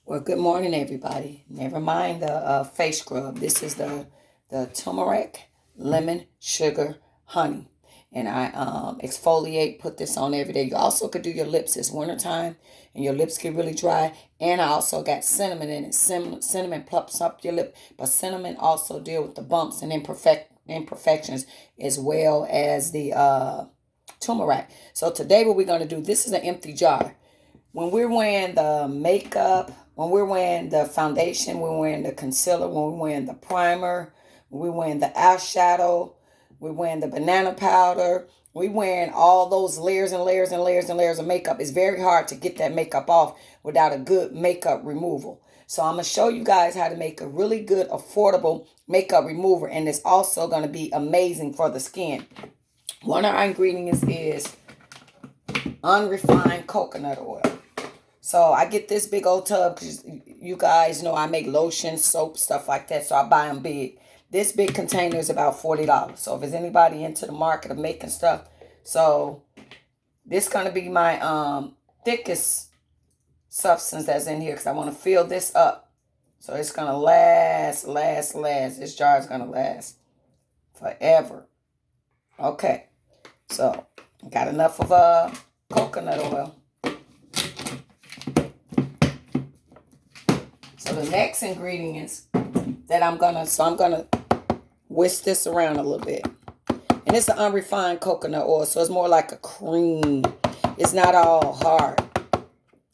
Well, good morning, everybody. Never mind the face scrub. This is the turmeric, lemon, sugar, honey. And I exfoliate, put this on every day. You also could do your lips. It's wintertime and your lips get really dry. And I also got cinnamon in it. Cinnamon plucks up your lip. But cinnamon also deal with the bumps and imperfections as well as the turmeric. So today what we're going to do, this is an empty jar. When we're wearing the makeup, when we're wearing the foundation, when we're wearing the concealer, when we're wearing the primer, when we're wearing the eyeshadow, we're wearing the banana powder, we're wearing all those layers and layers and layers and layers of makeup. It's very hard to get that makeup off without a good makeup removal. So I'm going to show you guys how to make a really good, affordable makeup remover. And it's also going to be amazing for the skin. One of our ingredients is unrefined coconut oil. So I get this big old tub because you guys know I make lotion, soap, stuff like that. So I buy them big. This big container is about $40. So if there's anybody into the market of making stuff. So this is going to be my thickest substance that's in here because I want to fill this up. So it's going to last. This jar is going to last forever. Okay. So I got enough of coconut oil. So the next ingredients that I'm gonna whisk this around a little bit. And it's an unrefined coconut oil, so it's more like a cream. It's not all hard.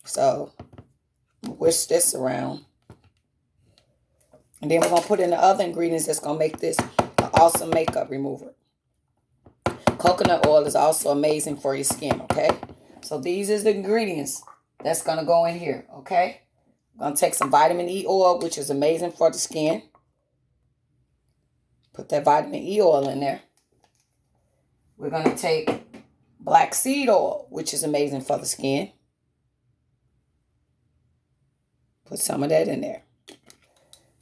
So whisk this around. And then we're gonna put in the other ingredients that's gonna make this an awesome makeup remover. Coconut oil is also amazing for your skin, okay? So these is the ingredients that's gonna go in here, okay? I'm going to take some vitamin E oil, which is amazing for the skin. Put that vitamin E oil in there. We're going to take black seed oil, which is amazing for the skin. Put some of that in there.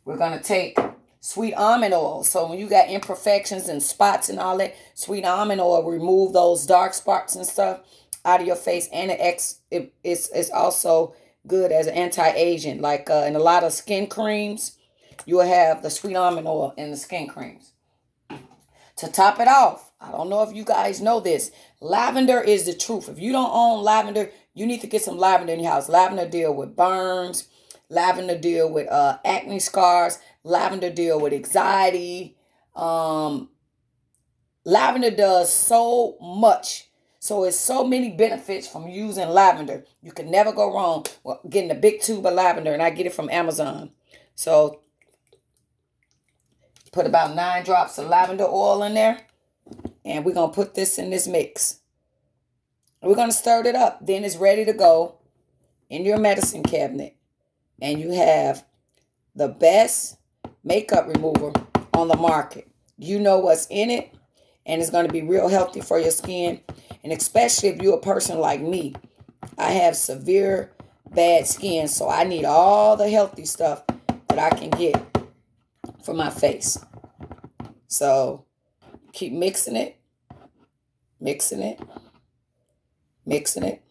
We're going to take sweet almond oil. So when you got imperfections and spots and all that, sweet almond oil remove those dark spots and stuff out of your face. And it's also good as an anti-aging. Like in a lot of skin creams, you will have the sweet almond oil in the skin creams. To top it off, I don't know if you guys know this, lavender is the truth. If you don't own lavender, you need to get some lavender in your house. Lavender deal with burns. Lavender deal with acne scars. Lavender deal with anxiety. Lavender does so much. So it's so many benefits from using lavender. You can never go wrong with getting a big tube of lavender, and I get it from Amazon. So put about 9 drops of lavender oil in there, and we're going to put this in this mix. We're going to stir it up. Then it's ready to go in your medicine cabinet, and you have the best makeup remover on the market. You know what's in it, and it's going to be real healthy for your skin. And especially if you're a person like me, I have severe bad skin, so I need all the healthy stuff that I can get for my face. So keep mixing it, mixing it, mixing it.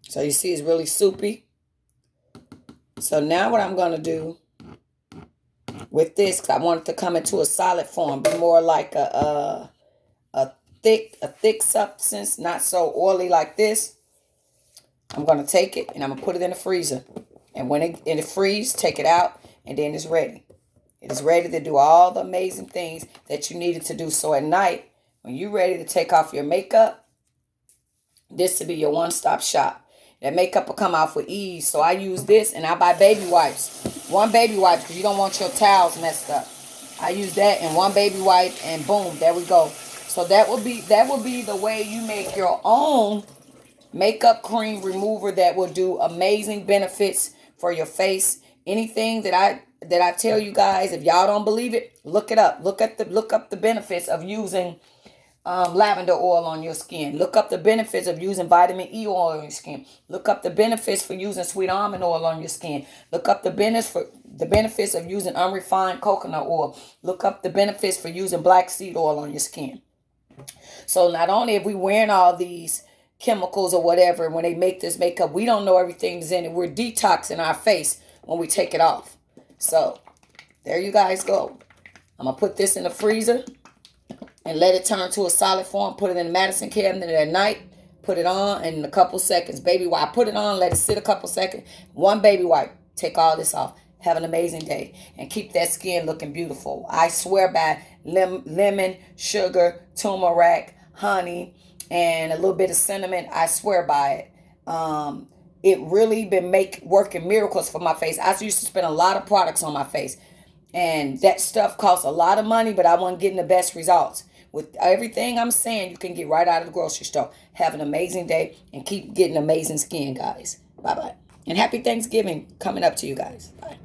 So you see it's really soupy. So now what I'm going to do with this, because I want it to come into a solid form, be more like a thick substance, not so oily like this. I'm going to take it and I'm going to put it in the freezer. And when it freezes, take it out, and then it's ready. It is ready to do all the amazing things that you needed to do. So at night, when you're ready to take off your makeup, this will be your one-stop shop. That makeup will come off with ease. So I use this, and I buy baby wipes. One baby wipe, because you don't want your towels messed up. I use that and one baby wipe, and boom, there we go. So that will be the way you make your own makeup cream remover that will do amazing benefits for your face. Anything that I tell you guys, if y'all don't believe it, look it up. Look up the benefits of using lavender oil on your skin. Look up the benefits of using vitamin E oil on your skin. Look up the benefits for using sweet almond oil on your skin. Look up the benefits of using unrefined coconut oil. Look up the benefits for using black seed oil on your skin. So not only if we wearing all these chemicals or whatever, when they make this makeup, we don't know everything's in it. We're detoxing our face when we take it off. So there you guys go. I'm going to put this in the freezer and let it turn to a solid form. Put it in the medicine cabinet at night. Put it on and in a couple seconds. Baby wipe. Put it on. Let it sit a couple seconds. One baby wipe. Take all this off. Have an amazing day. And keep that skin looking beautiful. I swear by lemon, sugar, turmeric, honey, and a little bit of cinnamon. I swear by it. It really been working miracles for my face. I used to spend a lot of products on my face. And that stuff costs a lot of money, but I wasn't getting the best results. With everything I'm saying, you can get right out of the grocery store. Have an amazing day and keep getting amazing skin, guys. Bye-bye. And happy Thanksgiving coming up to you guys. Bye.